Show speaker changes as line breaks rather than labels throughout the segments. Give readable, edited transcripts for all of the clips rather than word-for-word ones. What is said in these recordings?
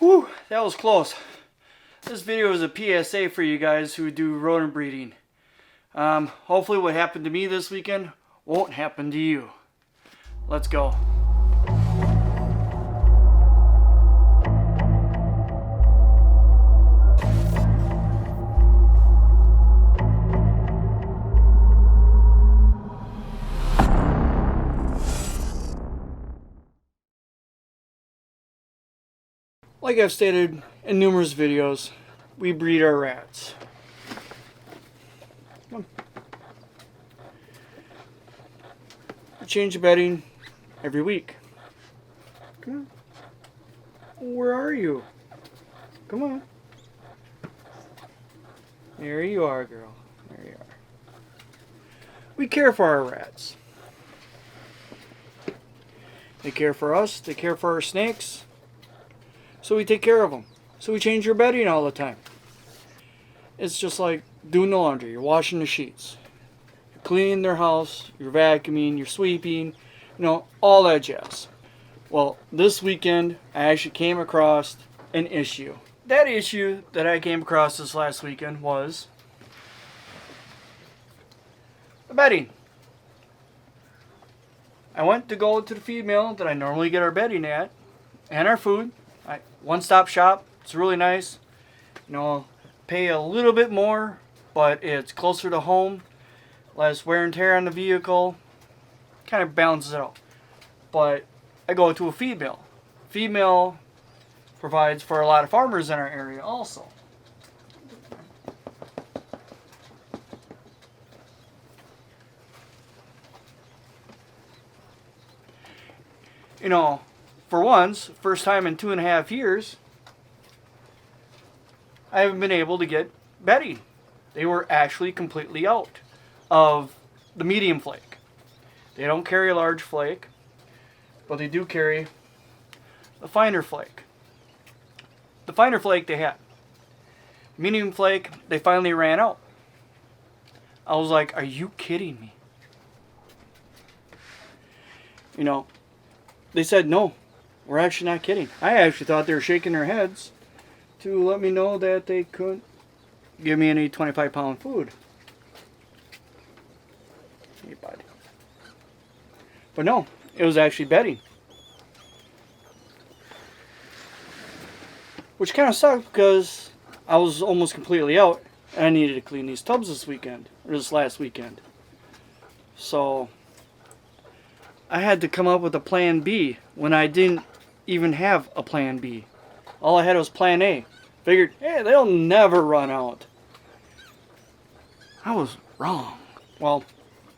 Whew, that was close. This video is a PSA for you guys who do rodent breeding. Hopefully what happened to me this weekend won't happen to you. Let's go. Like I've stated in numerous videos, we breed our rats. Come on. We change the bedding every week. Come on. Where are you? Come on. There you are, girl. There you are. We care for our rats. They care for us. They care for our snakes. So we take care of them. So we change your bedding all the time. It's just like doing the laundry. You're washing the sheets. You're cleaning their house. You're vacuuming. You're sweeping. You know, all that jazz. Well, this weekend, I actually came across an issue. That issue that I came across this last weekend was the bedding. I went to go to the feed mill that I normally get our bedding at and our food. One-stop shop. It's really nice. You know, pay a little bit more, but it's closer to home. Less wear and tear on the vehicle. Kind of balances it out. But I go to a feed mill. Feed mill provides for a lot of farmers in our area also. You know, for once, first time in 2.5 years, I haven't been able to get bedding. They were actually completely out of the medium flake. They don't carry a large flake, but they do carry a finer flake. The finer flake they had. Medium flake, they finally ran out. I was like, are you kidding me? You know, they said no. We're actually not kidding. I actually thought they were shaking their heads to let me know that they couldn't give me any 25-pound food. Hey, bud. But no, it was actually bedding. Which kind of sucked because I was almost completely out and I needed to clean these tubs this weekend, or this last weekend. So I had to come up with a plan B when I didn't even have a plan B. All I had was plan A. Figured, hey, they'll never run out. I was wrong. Well,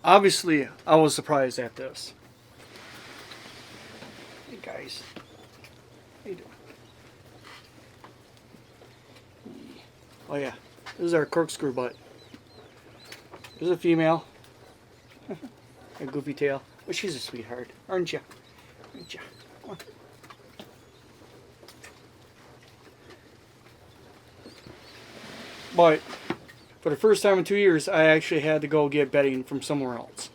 obviously, I was surprised at this. Hey guys, how you doing? Oh yeah, this is our corkscrew butt. There's a female. A goofy tail. But she's a sweetheart, aren't you? Aren't you? Come on. But for the first time in 2 years, I actually had to go get bedding from somewhere else.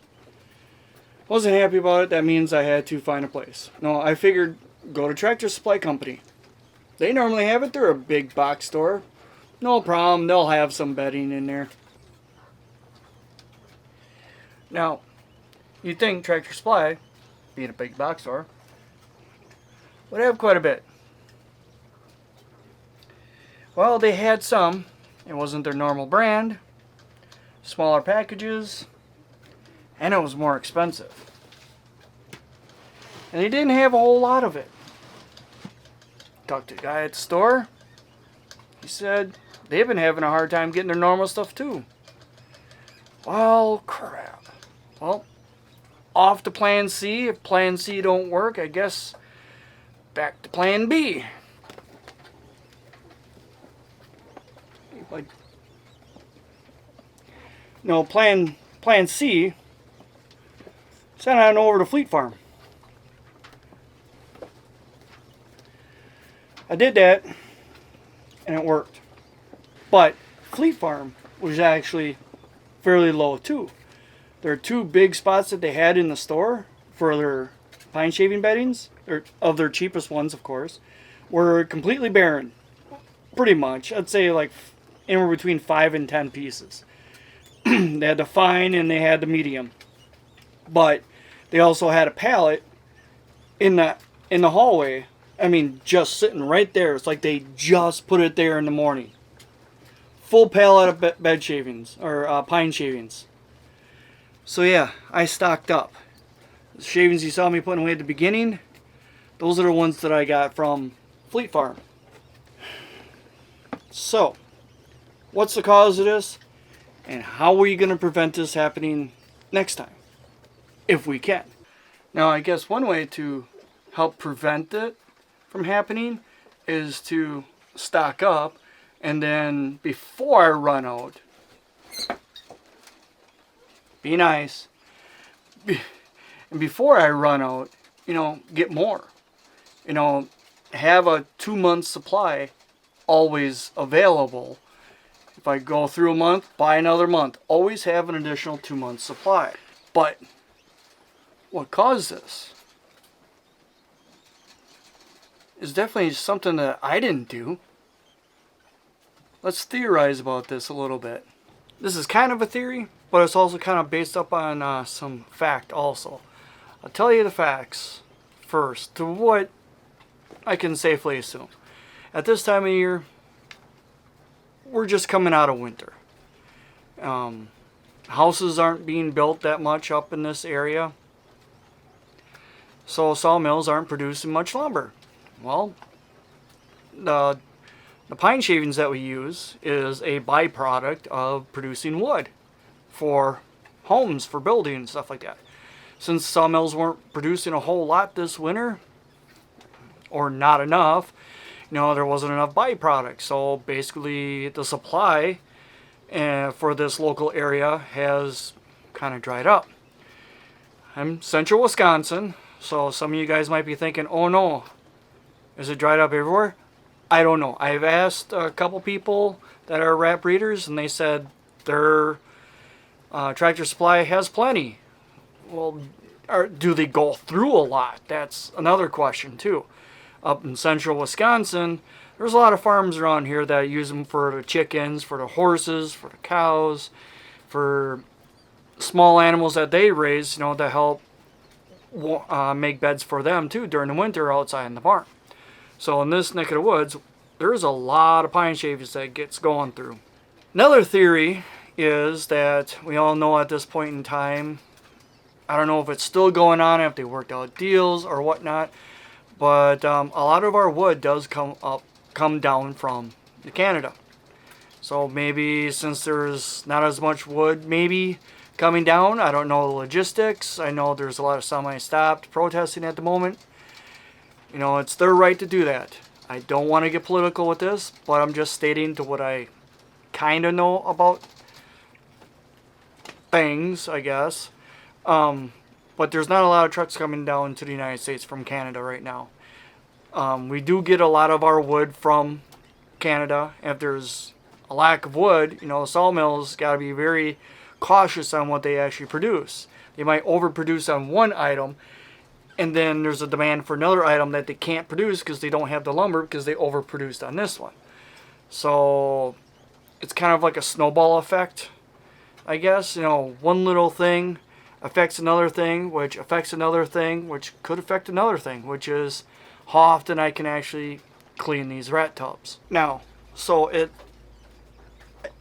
Wasn't happy about it. That means I had to find a place. No, I figured go to Tractor Supply Company. They normally have it. They're a big box store. No problem. They'll have some bedding in there. Now, you'd think Tractor Supply, being a big box store, would have quite a bit. Well, they had some. It wasn't their normal brand, smaller packages, and it was more expensive. And they didn't have a whole lot of it. Talked to the guy at the store. He said they've been having a hard time getting their normal stuff too. Well, crap. Well, off to plan C. If plan C don't work, I guess back to plan B. Like, no, plan C, sent on over to Fleet Farm. I did that, and it worked. But Fleet Farm was actually fairly low too. There are two big spots that they had in the store for their pine shaving beddings, or of their cheapest ones, of course, were completely barren. Pretty much. I'd say like anywhere between 5 and 10 pieces. They had the fine and they had the medium. But they also had a pallet in the hallway. I mean, just sitting right there. It's like they just put it there in the morning. Full pallet of bed shavings, or pine shavings. So yeah, I stocked up. The shavings you saw me putting away at the beginning, those are the ones that I got from Fleet Farm. So, what's the cause of this? And how are you going to prevent this happening next time? If we can. Now, I guess one way to help prevent it from happening is to stock up, and then before I run out, be nice, and before I run out, get more. Have a 2-month supply always available. If I go through a month, buy another month. Always have an additional 2-month supply. But what caused this is definitely something that I didn't do. Let's theorize about this a little bit. This is kind of a theory, but it's also kind of based up on some fact also. I'll tell you the facts first, to what I can safely assume. At this time of year, we're just coming out of winter. Houses aren't being built that much up in this area, so sawmills aren't producing much lumber. Well, the pine shavings that we use is a byproduct of producing wood for homes, for building, stuff like that. Since sawmills weren't producing a whole lot this winter, or not enough, there wasn't enough byproduct. So basically the supply for this local area has kind of dried up. I'm central Wisconsin, so some of you guys might be thinking, oh no, is it dried up everywhere? I don't know. I've asked a couple people that are rat breeders, and they said their Tractor Supply has plenty. Well, do they go through a lot? That's another question too. Up in central Wisconsin, there's a lot of farms around here that use them for the chickens, for the horses, for the cows, for small animals that they raise, to help make beds for them too during the winter outside in the barn. So in this neck of the woods, there's a lot of pine shavings that gets going through. Another theory is that we all know at this point in time, I don't know if it's still going on, if they worked out deals or whatnot, but a lot of our wood does come down from Canada. So maybe since there's not as much wood maybe coming down, I don't know the logistics. I know there's a lot of semi-stopped protesting at the moment. It's their right to do that. I don't want to get political with this, but I'm just stating to what I kind of know about things, I guess. But there's not a lot of trucks coming down to the United States from Canada right now. We do get a lot of our wood from Canada. If there's a lack of wood, sawmills got to be very cautious on what they actually produce. They might overproduce on one item, and then there's a demand for another item that they can't produce because they don't have the lumber because they overproduced on this one. So it's kind of like a snowball effect, I guess. One little thing affects another thing, which affects another thing, which could affect another thing, which is how often I can actually clean these rat tubs. Now,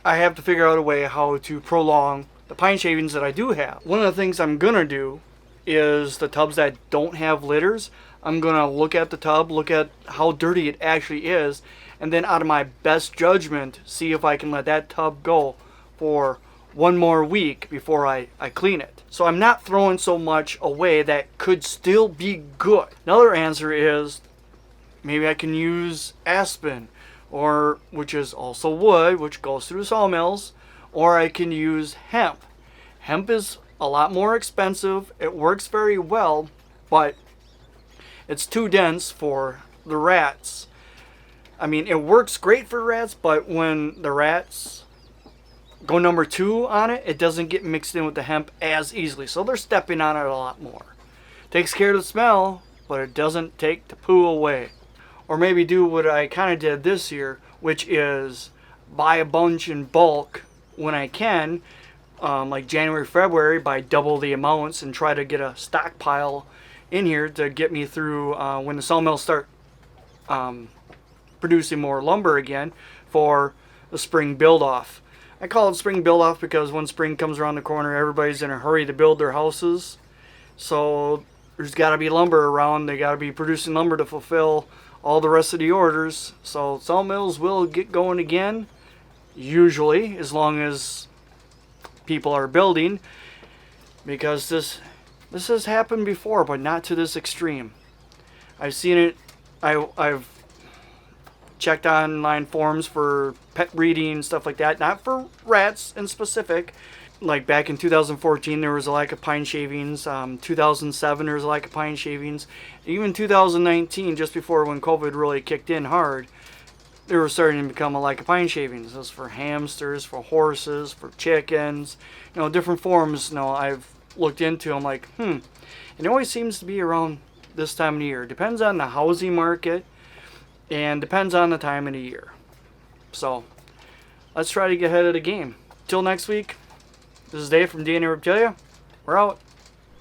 I have to figure out a way how to prolong the pine shavings that I do have. One of the things I'm gonna do is the tubs that don't have litters, I'm gonna look at the tub, look at how dirty it actually is, and then out of my best judgment, see if I can let that tub go for one more week before I clean it. So I'm not throwing so much away that could still be good. Another answer is maybe I can use aspen, which is also wood, which goes through sawmills, or I can use hemp. Hemp is a lot more expensive. It works very well, but it's too dense for the rats. I mean, it works great for rats, but when the rats go number 2 on it, it doesn't get mixed in with the hemp as easily. So they're stepping on it a lot more. Takes care of the smell, but it doesn't take the poo away. or maybe do what I kind of did this year, which is buy a bunch in bulk when I can, like January, February, buy double the amounts and try to get a stockpile in here to get me through when the sawmills start producing more lumber again for the spring build off. I call it spring build off because when spring comes around the corner, everybody's in a hurry to build their houses. So there's got to be lumber around. They got to be producing lumber to fulfill all the rest of the orders. So sawmills will get going again, usually, as long as people are building, because this has happened before, but not to this extreme. I've seen it. I've checked online forums for pet breeding, stuff like that, not for rats in specific. Like back in 2014, there was a lack of pine shavings. 2007, there was a lack of pine shavings. Even 2019, just before when COVID really kicked in hard, there was starting to become a lack of pine shavings. This was for hamsters, for horses, for chickens, different forms. I've looked into. I'm like, and it always seems to be around this time of the year. Depends on the housing market and depends on the time of the year. So let's try to get ahead of the game. Till next week, this is Dave from DNA Reptilia. We're out.